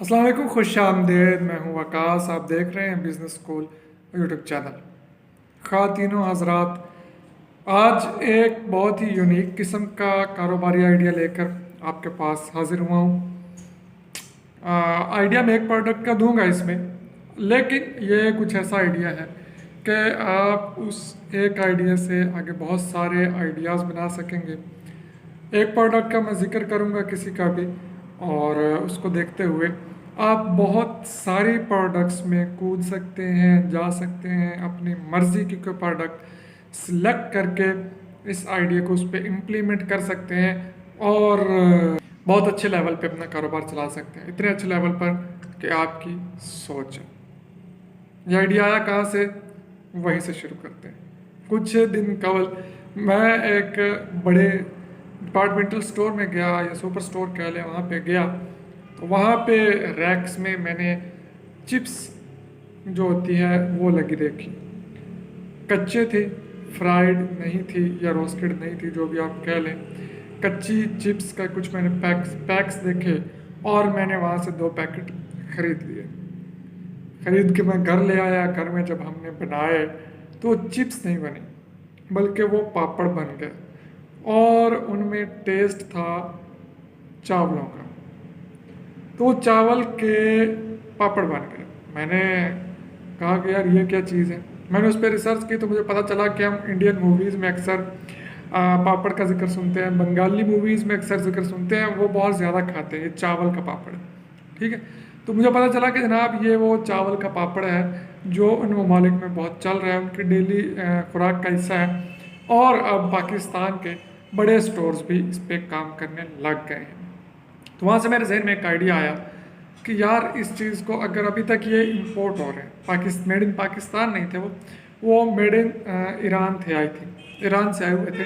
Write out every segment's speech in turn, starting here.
अस्सलाम वालेकुम, खुश आमदेद। मैं हूँ वकास। आप देख रहे हैं बिज़नेस स्कूल यूट्यूब चैनल। ख़वातीनो हज़रात, आज एक बहुत ही यूनिक किस्म का कारोबारी आइडिया लेकर आपके पास हाजिर हुआ हूँ। आइडिया मैं एक प्रोडक्ट का दूंगा इसमें, लेकिन ये कुछ ऐसा आइडिया है कि आप उस एक आइडिया से आगे बहुत सारे आइडियाज़ बना सकेंगे। एक प्रोडक्ट का मैं जिक्र करूंगा किसी का भी, और उसको देखते हुए आप बहुत सारी प्रोडक्ट्स में कूद सकते हैं, जा सकते हैं। अपनी मर्ज़ी की कोई प्रोडक्ट सिलेक्ट करके इस आइडिया को उस पर इम्प्लीमेंट कर सकते हैं और बहुत अच्छे लेवल पे अपना कारोबार चला सकते हैं। इतने अच्छे लेवल पर कि आपकी सोच है। ये आइडिया आया कहाँ से, वहीं से शुरू करते हैं। कुछ दिन कबल मैं एक बड़े डिपार्टमेंटल स्टोर में गया, या सुपर स्टोर कह लें, वहाँ पे गया। तो वहाँ पे रैक्स में मैंने चिप्स जो होती है वो लगी देखी। कच्चे थे, फ्राइड नहीं थी या रोस्टेड नहीं थी, जो भी आप कह लें। कच्ची चिप्स का कुछ मैंने पैक्स देखे और मैंने वहाँ से 2 पैकेट खरीद लिए। खरीद के मैं घर ले आया। घर में जब हमने बनाए तो चिप्स नहीं बने, बल्कि वो पापड़ बन गए, और उनमें टेस्ट था चावलों का। तो चावल के पापड़ बन गए। मैंने कहा कि यार ये क्या चीज़ है। मैंने उस पर रिसर्च की तो मुझे पता चला कि हम इंडियन मूवीज़ में अक्सर पापड़ का जिक्र सुनते हैं, बंगाली मूवीज़ में अक्सर जिक्र सुनते हैं, वो बहुत ज़्यादा खाते हैं ये चावल का पापड़। ठीक है। तो मुझे पता चला कि जनाब ये वो चावल का पापड़ है जो उन ममालिक में बहुत चल रहा है, उनकी डेली खुराक का हिस्सा है। और अब पाकिस्तान के बड़े स्टोर्स भी इस पर काम करने लग गए हैं। तो वहाँ से मेरे जहन में एक आइडिया आया कि यार इस चीज़ को, अगर अभी तक ये इंपोर्ट हो रहे हैं, मेड इन पाकिस्तान नहीं थे वो मेड इन ईरान थे, आई थी ईरान से आए हुए थे।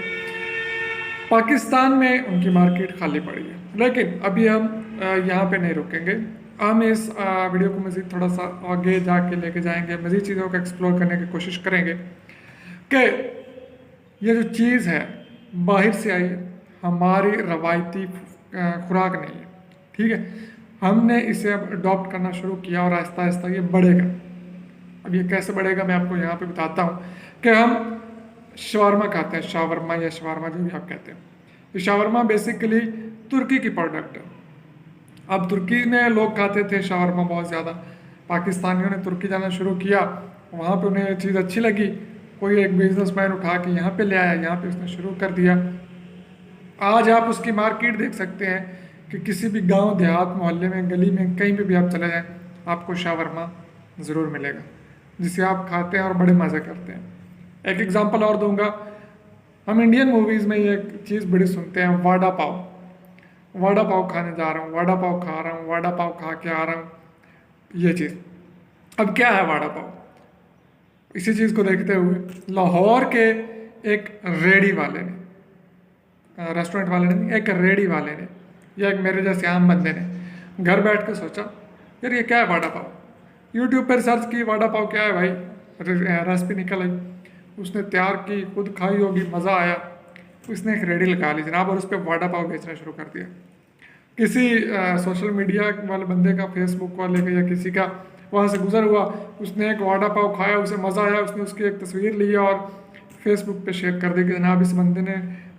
पाकिस्तान में उनकी मार्केट खाली पड़ी है। लेकिन अभी हम यहाँ पे नहीं रुकेंगे। हम इस वीडियो को मज़ीद थोड़ा सा आगे जाके लेके जाएंगे, मज़ीद चीज़ों को एक्सप्लोर करने की कोशिश करेंगे कि ये जो चीज़ है बाहर से आई है, हमारी रवायती खुराक नहीं है। ठीक है। हमने इसे अब अडॉप्ट करना शुरू किया और आहिस्ता आहिस्ता ये बढ़ेगा। अब ये कैसे बढ़ेगा मैं आपको यहाँ पे बताता हूँ कि हम शवारमा खाते हैं, शावरमा या शवारमा जो भी आप कहते हैं। तो शावरमा बेसिकली तुर्की की प्रोडक्ट है। अब तुर्की में लोग खाते थे शावरमा बहुत ज़्यादा। पाकिस्तानियों ने तुर्की जाना शुरू किया, वहाँ पे उन्हें ये चीज़ अच्छी लगी। कोई एक बिजनेसमैन उठा के यहाँ पे ले आया, यहाँ पे उसने शुरू कर दिया। आज आप उसकी मार्केट देख सकते हैं कि किसी भी गांव, देहात, मोहल्ले में, गली में, कहीं पे भी आप चले जाएं, आपको शावरमा ज़रूर मिलेगा, जिसे आप खाते हैं और बड़े मज़े करते हैं। एक एग्जांपल और दूंगा। हम इंडियन मूवीज़ में ये चीज़ बड़ी सुनते हैं, वाडा पाव। वाडा पाव खाने जा रहा हूँ, वाडा पाव खा रहा हूँ, वाडा पाव खा के आ रहा हूँ, ये चीज़। अब क्या है वाडा पाव? इसी चीज़ को देखते हुए लाहौर के एक रेडी वाले ने, रेस्टोरेंट वाले ने, एक रेडी वाले ने, या एक मेरे जैसे आम बंदे ने घर बैठ के सोचा यार ये क्या है वाडा पाव। यूट्यूब पर सर्च की वाडा पाव क्या है भाई, रेसिपी निकल आई। उसने तैयार की, खुद खाई होगी, मज़ा आया। उसने एक रेडी लगा ली जनाब और उस पर वाडा पाव बेचना शुरू कर दिया। किसी सोशल मीडिया वाले बंदे का, फेसबुक वाले का या किसी का वहाँ से गुजर हुआ, उसने एक वाडा पाव खाया, उसे मज़ा आया, उसने उसकी एक तस्वीर ली और फेसबुक पे शेयर कर दी कि जनाब इस बंदे ने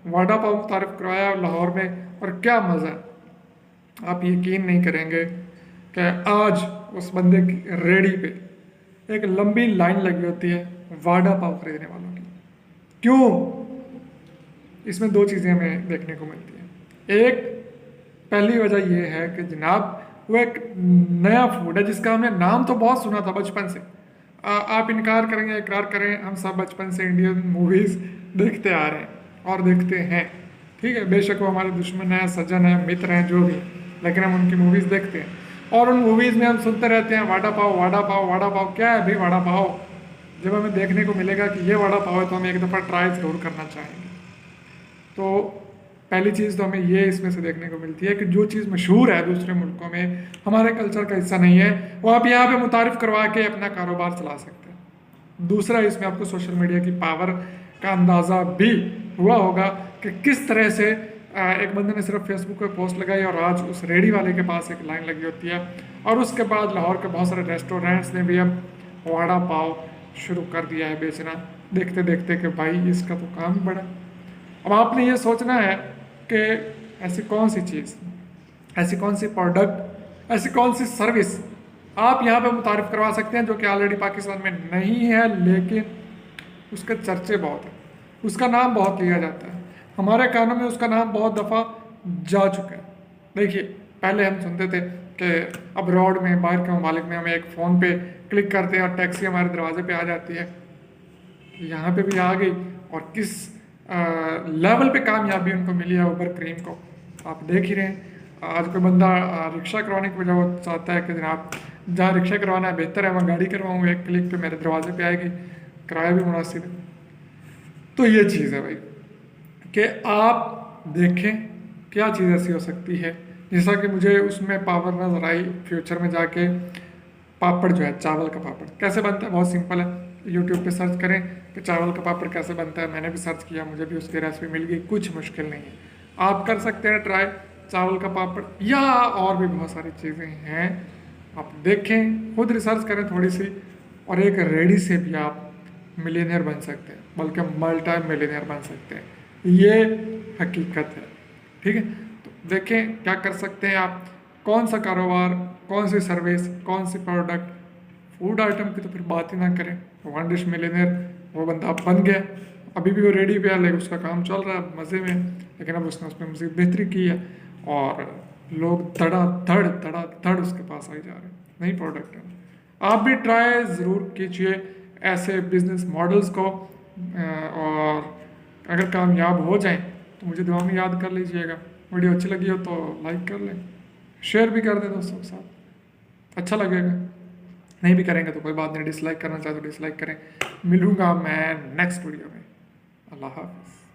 वाडा पाव तारीफ करवाया लाहौर में और क्या मज़ा है। आप यकीन नहीं करेंगे कि आज उस बंदे की रेडी पे एक लंबी लाइन लगी होती है वाडा पाव खरीदने वालों की। क्यों? इसमें 2 चीज़ें हमें देखने को मिलती हैं। एक, पहली वजह यह है कि जनाब वो एक नया फूड है जिसका हमने नाम तो बहुत सुना था बचपन से। आप इनकार करेंगे, इकरार करें, हम सब बचपन से इंडियन मूवीज़ देखते आ रहे हैं और देखते हैं। ठीक है, बेशक वो हमारे दुश्मन हैं, सज्जन हैं, मित्र हैं, जो भी, लेकिन हम उनकी मूवीज़ देखते हैं और उन मूवीज़ में हम सुनते रहते हैं वाडा पाव, वाडा पाव, वाडा पाव। क्या है भाई वाडा पाव? जब हमें देखने को मिलेगा कि ये वाडा पाव है तो हम एक दफ़ा ट्राई ज़रूर करना चाहेंगे। तो पहली चीज़ तो हमें ये इसमें से देखने को मिलती है कि जो चीज़ मशहूर है दूसरे मुल्कों में, हमारे कल्चर का हिस्सा नहीं है, वो आप यहाँ पे मुतारिफ करवा के अपना कारोबार चला सकते हैं। दूसरा, इसमें आपको सोशल मीडिया की पावर का अंदाज़ा भी हुआ होगा कि किस तरह से एक बंदे ने सिर्फ फेसबुक पे पोस्ट लगाई और आज उस रेडी वाले के पास एक लाइन लगी होती है। और उसके बाद लाहौर के बहुत सारे रेस्टोरेंट्स ने भी अब वड़ा पाव शुरू कर दिया है बेचना, देखते देखते कि भाई इसका तो काम ही बड़ा। अब आपने ये सोचना है कि ऐसी कौन सी चीज़, ऐसी कौन सी प्रोडक्ट, ऐसी कौन सी सर्विस आप यहाँ पे मुतारिफ करवा सकते हैं जो कि ऑलरेडी पाकिस्तान में नहीं है, लेकिन उसके चर्चे बहुत हैं, उसका नाम बहुत लिया जाता है, हमारे कानों में उसका नाम बहुत दफ़ा जा चुका है। देखिए, पहले हम सुनते थे कि अब्रॉड में, बाहर के ममालिक में, हम एक फ़ोन पे क्लिक करते हैं और टैक्सी हमारे दरवाजे पे आ जाती है। यहाँ पे भी आ गई और किस लेवल पे कामयाबी उनको मिली है उबर क्रीम को, आप देख ही रहे हैं। आज कोई बंदा रिक्शा करवाने की बजाय वो चाहता है कि जनाब जहाँ रिक्शा करवाना है बेहतर है वहाँ गाड़ी करवाऊँ, एक क्लिक पे मेरे दरवाजे पे आएगी, किराया भी मुनासिब है। तो ये चीज़ है भाई कि आप देखें क्या चीज़ ऐसी हो सकती है। जैसा कि मुझे उसमें पावर नजर आई फ्यूचर में जाके, पापड़ जो है, चावल का पापड़ कैसे बनता है, बहुत सिंपल है। यूट्यूब पे सर्च करें कि चावल का पापड़ कैसे बनता है, मैंने भी सर्च किया, मुझे भी उसकी रेसिपी मिल गई, कुछ मुश्किल नहीं है, आप कर सकते हैं ट्राई चावल का पापड़, या और भी बहुत सारी चीज़ें हैं। आप देखें, खुद रिसर्च करें थोड़ी सी, और एक रेडी से भी आप मिलीनियर बन सकते हैं, बल्कि मल्टी मिलीनियर बन सकते हैं, ये हकीकत है। ठीक है, तो देखें क्या कर सकते हैं आप, कौन सा कारोबार, कौन सी सर्विस, कौन सी प्रोडक्ट। फूड आइटम की तो फिर बात ही ना करें, वन डिश मिलीनियर वो बंदा बन गया, अभी भी वो रेडी पे है, लेकिन उसका काम चल रहा है मज़े में, लेकिन अब उसने उसमें मज़ीद बेहतरी की है और लोग धड़ उसके पास आए जा रहे हैं, नई प्रोडक्ट है। आप भी ट्राई ज़रूर कीजिए ऐसे बिजनेस मॉडल्स को, और अगर कामयाब हो जाएं तो मुझे दुआ में याद कर लीजिएगा। वीडियो अच्छी लगी हो तो लाइक कर लें, शेयर भी कर दें दोस्तों के साथ, अच्छा लगेगा। नहीं भी करेंगे तो कोई बात नहीं, डिसलाइक करना चाहे तो डिसलाइक करें। मिलूंगा मैं नेक्स्ट वीडियो में। अल्लाह हाफ़िज़।